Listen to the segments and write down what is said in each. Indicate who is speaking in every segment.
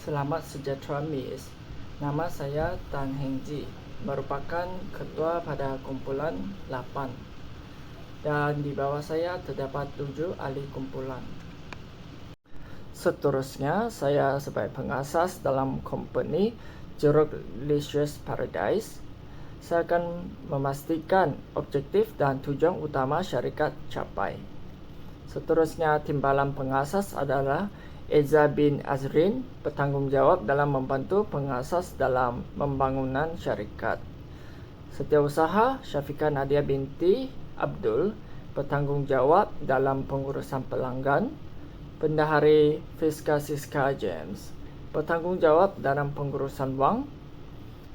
Speaker 1: Selamat sejahtera Miss. Nama saya Tan Heng Ji, merupakan ketua pada kumpulan 8. Dan di bawah saya terdapat 7 ahli kumpulan. Seterusnya, saya sebagai pengasas dalam company Jeruk Licious Paradise. Saya akan memastikan objektif dan tujuan utama syarikat capai. Seterusnya, timbalan pengasas adalah Eza bin Azrin, bertanggungjawab dalam membantu pengasas dalam pembangunan syarikat. Setiausaha Syafiqah Nadia binti Abdul, bertanggungjawab dalam pengurusan pelanggan. Bendahari Fiska Siska James, bertanggungjawab dalam pengurusan wang.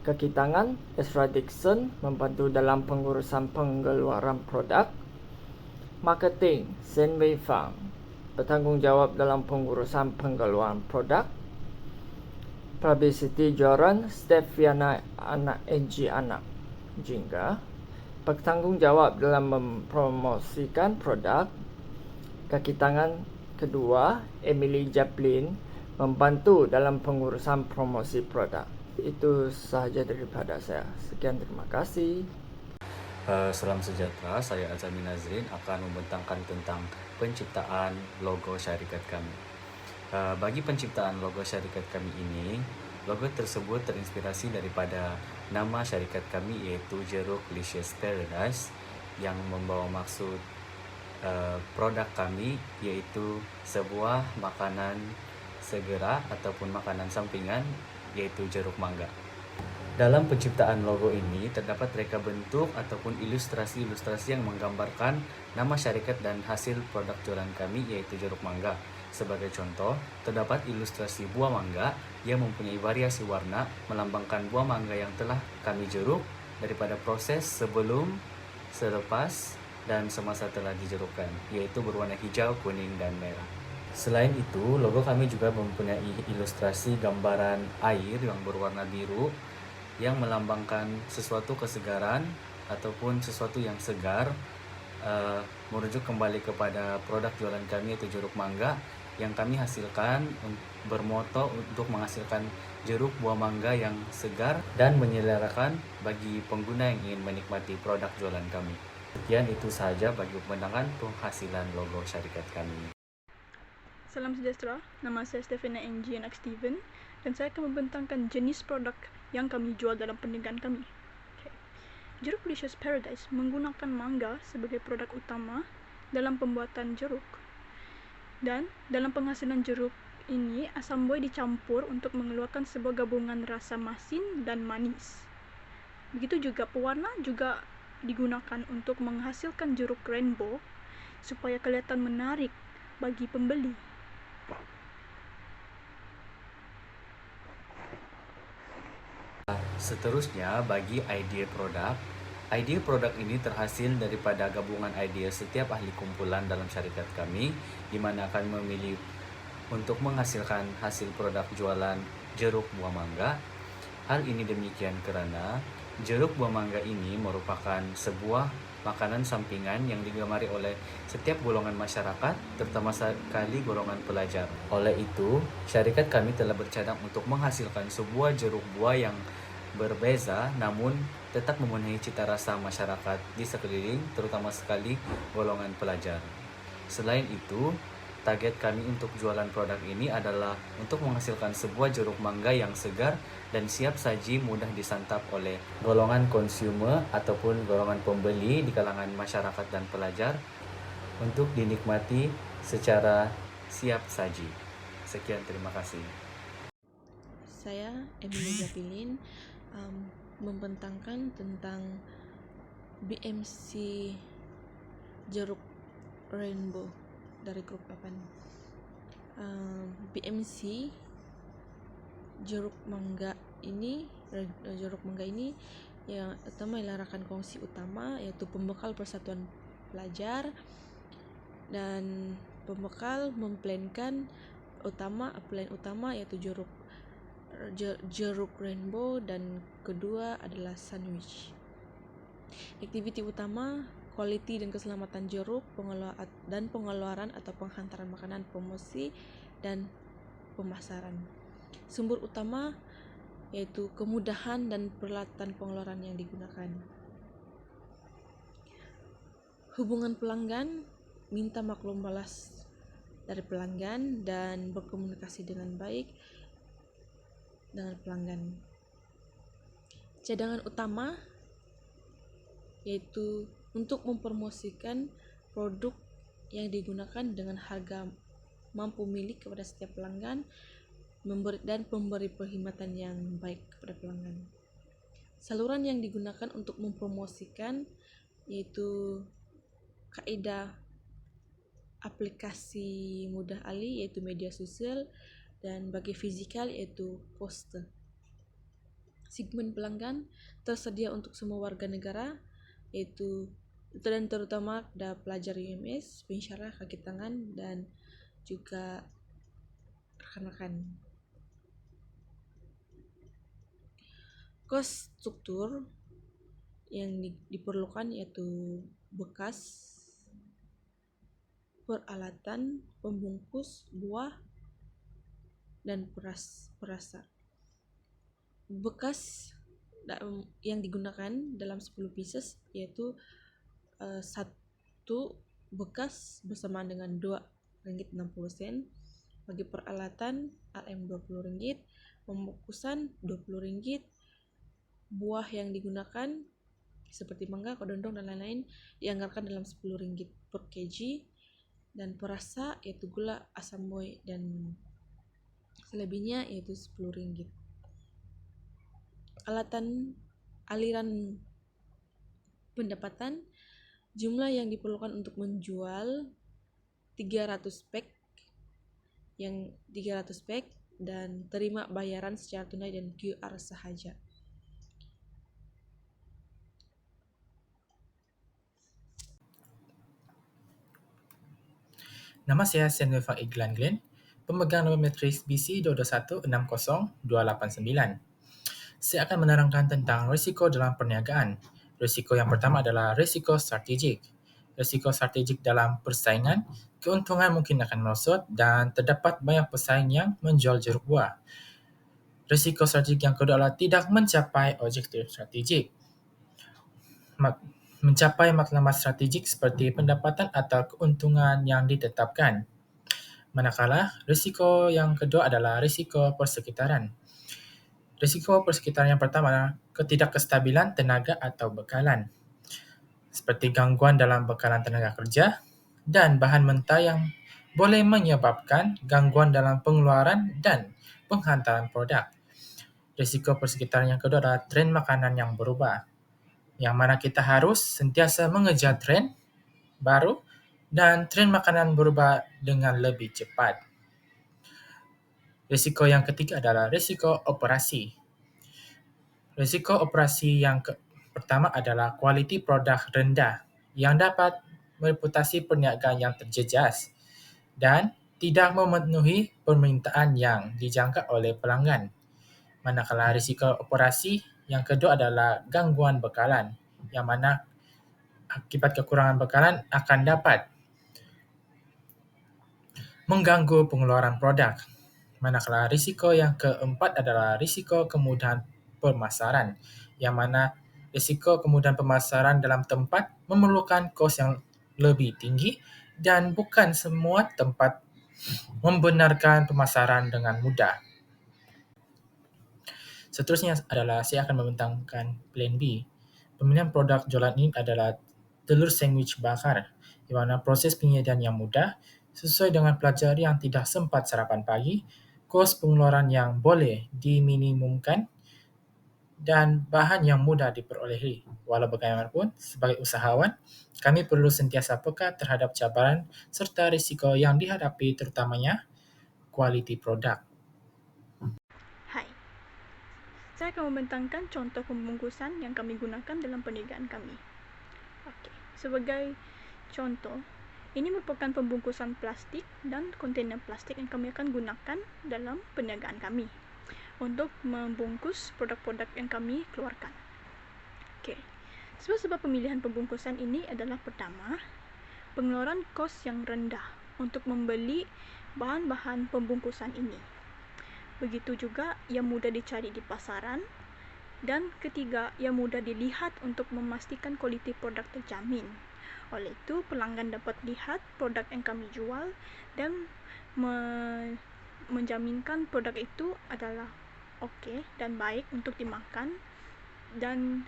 Speaker 1: Kaki tangan Ezra Dixon, membantu dalam pengurusan pengeluaran produk. Marketing Sen Wei Fang, bertanggungjawab dalam pengurusan pengeluaran produk. Publicity Joran Stefiana Anak Enji Anak Jingga, bertanggungjawab dalam mempromosikan produk. Kaki tangan kedua Emily Japlin, membantu dalam pengurusan promosi produk. Itu sahaja daripada saya. Sekian, terima kasih.
Speaker 2: Salam sejahtera, saya Azami Nazrin akan membentangkan tentang penciptaan logo syarikat kami. Bagi penciptaan logo syarikat kami ini, logo tersebut terinspirasi daripada nama syarikat kami, yaitu Jeruk Licious Paradise, yang membawa maksud produk kami yaitu sebuah makanan segera ataupun makanan sampingan, yaitu jeruk mangga. Dalam penciptaan logo ini terdapat reka bentuk ataupun ilustrasi-ilustrasi yang menggambarkan nama syarikat dan hasil produk jualan kami, yaitu jeruk mangga. Sebagai contoh, terdapat ilustrasi buah mangga yang mempunyai variasi warna melambangkan buah mangga yang telah kami jeruk daripada proses sebelum, selepas, dan semasa telah dijerukkan, yaitu berwarna hijau, kuning, dan merah. Selain itu, logo kami juga mempunyai ilustrasi gambaran air yang berwarna biru yang melambangkan sesuatu kesegaran ataupun sesuatu yang segar, merujuk kembali kepada produk jualan kami, yaitu jeruk mangga, yang kami hasilkan bermoto untuk menghasilkan jeruk buah mangga yang segar dan menyelerakan bagi pengguna yang ingin menikmati produk jualan kami. Sekian, itu sahaja bagi pembentangan penghasilan logo syarikat kami.
Speaker 3: Salam sejahtera, nama saya Stefana Angie anak Steven, dan saya akan membentangkan jenis produk yang kami jual dalam perniagaan kami. Jeruk Licious Paradise menggunakan mangga sebagai produk utama dalam pembuatan jeruk. Dan dalam penghasilan jeruk ini, asam buah dicampur untuk mengeluarkan sebuah gabungan rasa masin dan manis. Begitu juga pewarna juga digunakan untuk menghasilkan jeruk rainbow supaya kelihatan menarik bagi pembeli.
Speaker 2: Seterusnya, bagi idea produk ini terhasil daripada gabungan idea setiap ahli kumpulan dalam syarikat kami, di mana akan memilih untuk menghasilkan hasil produk jualan jeruk buah mangga. Hal ini demikian karena jeruk buah mangga ini merupakan sebuah makanan sampingan yang digemari oleh setiap golongan masyarakat, terutama sekali golongan pelajar. Oleh itu, syarikat kami telah bercadang untuk menghasilkan sebuah jeruk buah yang berbeza namun tetap memenuhi cita rasa masyarakat di sekeliling, terutama sekali golongan pelajar. Selain itu, target kami untuk jualan produk ini adalah untuk menghasilkan sebuah jeruk mangga yang segar dan siap saji, mudah disantap oleh golongan konsumer ataupun golongan pembeli di kalangan masyarakat dan pelajar untuk dinikmati secara siap saji. Sekian, terima kasih.
Speaker 4: Saya Emily Japilin membentangkan tentang BMC Jeruk Rainbow dari grup 8. BMC jeruk mangga ini yang utama melarakan kongsi utama, yaitu pembekal persatuan pelajar, dan pembekal memplankan plan utama yaitu jeruk rainbow, dan kedua adalah sandwich. Aktiviti utama quality dan keselamatan jeruk, pengeluaran atau penghantaran makanan, promosi dan pemasaran. Sumber utama yaitu kemudahan dan peralatan pengeluaran yang digunakan. Hubungan pelanggan, minta maklum balas dari pelanggan dan berkomunikasi dengan baik dengan pelanggan. Cadangan utama yaitu untuk mempromosikan produk yang digunakan dengan harga mampu milik kepada setiap pelanggan dan memberi perkhidmatan yang baik kepada pelanggan. Saluran yang digunakan untuk mempromosikan yaitu kaedah aplikasi mudah alih yaitu media sosial, dan bagi fizikal yaitu poster. Segmen pelanggan tersedia untuk semua warga negara yaitu dan terutama ada pelajar UMS, pensyarah, kaki tangan, dan juga rekan-rekan. Kos struktur yang diperlukan yaitu bekas, peralatan, pembungkus, buah, dan perasa. Bekas yang digunakan dalam 10 pieces yaitu 1 bekas bersamaan dengan RM2.60. Bagi peralatan RM RM20, pembungkusan RM20. Buah yang digunakan seperti mangga, kodondong, dan lain-lain dianggarkan dalam RM10 per kg. Dan perasa yaitu gula, asam boy, dan selebihnya yaitu RM10. Aliran pendapatan, jumlah yang diperlukan untuk menjual 300 pack dan terima bayaran secara tunai dan QR sahaja.
Speaker 5: Nama saya Senilva Iglan Glenn, pemegang nombor matris BC 221602889. Saya akan menerangkan tentang risiko dalam perniagaan. Risiko yang pertama adalah risiko strategik. Risiko strategik dalam persaingan, keuntungan mungkin akan merosot dan terdapat banyak pesaing yang menjual jeruk buah. Risiko strategik yang kedua adalah tidak mencapai objektif strategik. Mencapai matlamat strategik seperti pendapatan atau keuntungan yang ditetapkan. Manakala, risiko yang kedua adalah risiko persekitaran. Risiko persekitaran yang pertama adalah ketidakkestabilan tenaga atau bekalan, seperti gangguan dalam bekalan tenaga kerja dan bahan mentah yang boleh menyebabkan gangguan dalam pengeluaran dan penghantaran produk. Risiko persekitaran yang kedua adalah tren makanan yang berubah, yang mana kita harus sentiasa mengejar tren baru dan tren makanan berubah dengan lebih cepat. Risiko yang ketiga adalah risiko operasi. Risiko operasi yang pertama adalah kualiti produk rendah yang dapat mereputasi perniagaan yang terjejas dan tidak memenuhi permintaan yang dijangka oleh pelanggan. Manakala risiko operasi yang kedua adalah gangguan bekalan, yang mana akibat kekurangan bekalan akan dapat mengganggu pengeluaran produk. Manakala risiko yang keempat adalah risiko kemudahan pemasaran, yang mana risiko kemudahan pemasaran dalam tempat memerlukan kos yang lebih tinggi dan bukan semua tempat membenarkan pemasaran dengan mudah. Seterusnya adalah saya akan membentangkan plan B. Pemilihan produk jualan ini adalah telur sandwich bakar, di mana proses penyediaan yang mudah, sesuai dengan pelajar yang tidak sempat sarapan pagi, kos pengeluaran yang boleh diminimumkan, dan bahan yang mudah diperolehi. Walau bagaimanapun, sebagai usahawan, kami perlu sentiasa peka terhadap cabaran serta risiko yang dihadapi, terutamanya kualiti produk.
Speaker 3: Hai, saya akan membentangkan contoh pembungkusan yang kami gunakan dalam perniagaan kami. Sebagai contoh, ini merupakan pembungkusan plastik dan kontainer plastik yang kami akan gunakan dalam perniagaan kami untuk membungkus produk-produk yang kami keluarkan. Sebab pemilihan pembungkusan ini adalah pertama, pengeluaran kos yang rendah untuk membeli bahan-bahan pembungkusan ini. Begitu juga ia mudah dicari di pasaran. Dan ketiga, ia mudah dilihat untuk memastikan kualiti produk terjamin. Oleh itu, pelanggan dapat lihat produk yang kami jual dan menjaminkan produk itu adalah okey dan baik untuk dimakan dan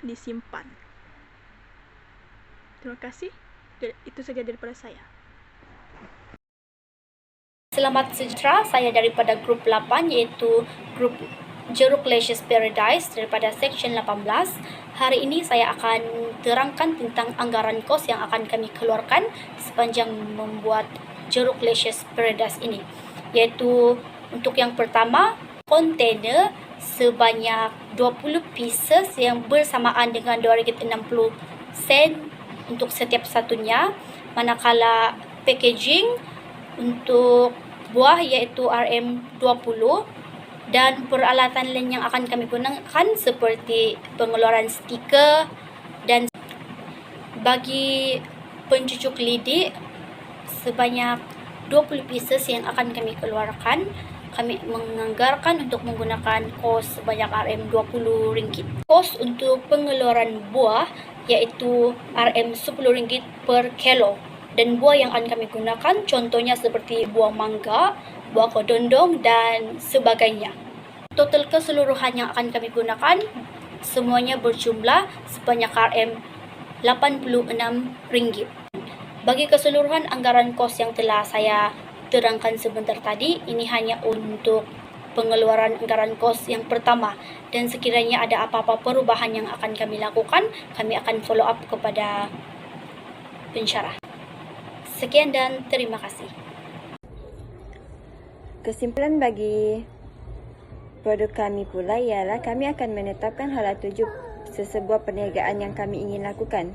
Speaker 3: disimpan. Terima kasih. Itu saja daripada saya.
Speaker 6: Selamat sejahtera, saya daripada grup 8 iaitu grup Jeruk Lashes Paradise daripada section 18. Hari ini saya akan terangkan tentang anggaran kos yang akan kami keluarkan sepanjang membuat Jeruk Lashes Paradise ini. Iaitu untuk yang pertama, kontainer sebanyak 20 pieces yang bersamaan dengan RM2.60 untuk setiap satunya. Manakala packaging untuk buah iaitu RM20 dan peralatan lain yang akan kami gunakan seperti pengeluaran stiker dan bagi pencucuk lidik sebanyak 20 pieces yang akan kami keluarkan. Kami menganggarkan untuk menggunakan kos sebanyak RM20. Kos untuk pengeluaran buah iaitu RM10 per kilo. Dan buah yang akan kami gunakan contohnya seperti buah mangga, buah kedondong dan sebagainya. Total keseluruhan yang akan kami gunakan semuanya berjumlah sebanyak RM86. Bagi keseluruhan anggaran kos yang telah saya terangkan sebentar tadi, ini hanya untuk pengeluaran anggaran kos yang pertama, dan sekiranya ada apa-apa perubahan yang akan kami lakukan, kami akan follow up kepada pensyarah. Sekian dan terima kasih.
Speaker 7: Kesimpulan bagi produk kami pula ialah kami akan menetapkan hala tuju sesebuah perniagaan yang kami ingin lakukan.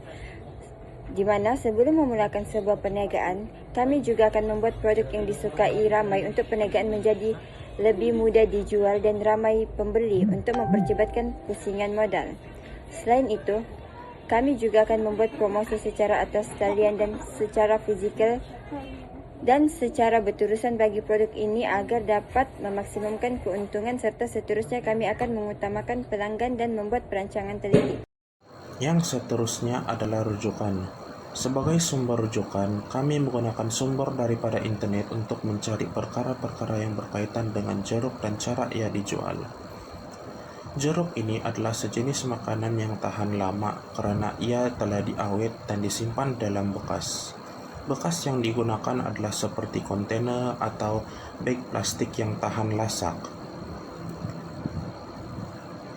Speaker 7: Di mana sebelum memulakan sebuah perniagaan, kami juga akan membuat produk yang disukai ramai untuk perniagaan menjadi lebih mudah dijual dan ramai pembeli untuk mempercepat pusingan modal. Selain itu, kami juga akan membuat promosi secara atas talian dan secara fizikal dan secara berterusan bagi produk ini agar dapat memaksimumkan keuntungan, serta seterusnya kami akan mengutamakan pelanggan dan membuat perancangan teliti.
Speaker 8: Yang seterusnya adalah rujukan. Sebagai sumber rujukan, kami menggunakan sumber daripada internet untuk mencari perkara-perkara yang berkaitan dengan jeruk dan cara ia dijual. Jeruk ini adalah sejenis makanan yang tahan lama kerana ia telah diawet dan disimpan dalam bekas. Bekas yang digunakan adalah seperti kontainer atau beg plastik yang tahan lasak.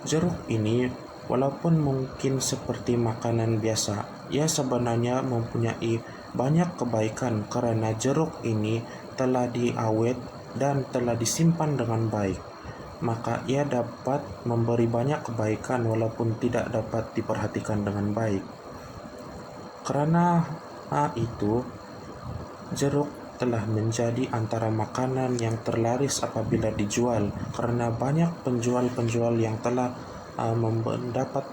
Speaker 8: Jeruk ini walaupun mungkin seperti makanan biasa, ia sebenarnya mempunyai banyak kebaikan kerana jeruk ini telah diawet dan telah disimpan dengan baik. Maka ia dapat memberi banyak kebaikan walaupun tidak dapat diperhatikan dengan baik. Kerana itu, jeruk telah menjadi antara makanan yang terlaris apabila dijual kerana banyak penjual-penjual yang telah mendapat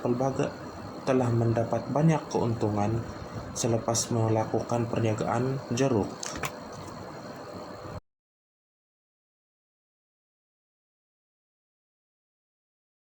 Speaker 8: banyak keuntungan selepas melakukan perniagaan jeruk.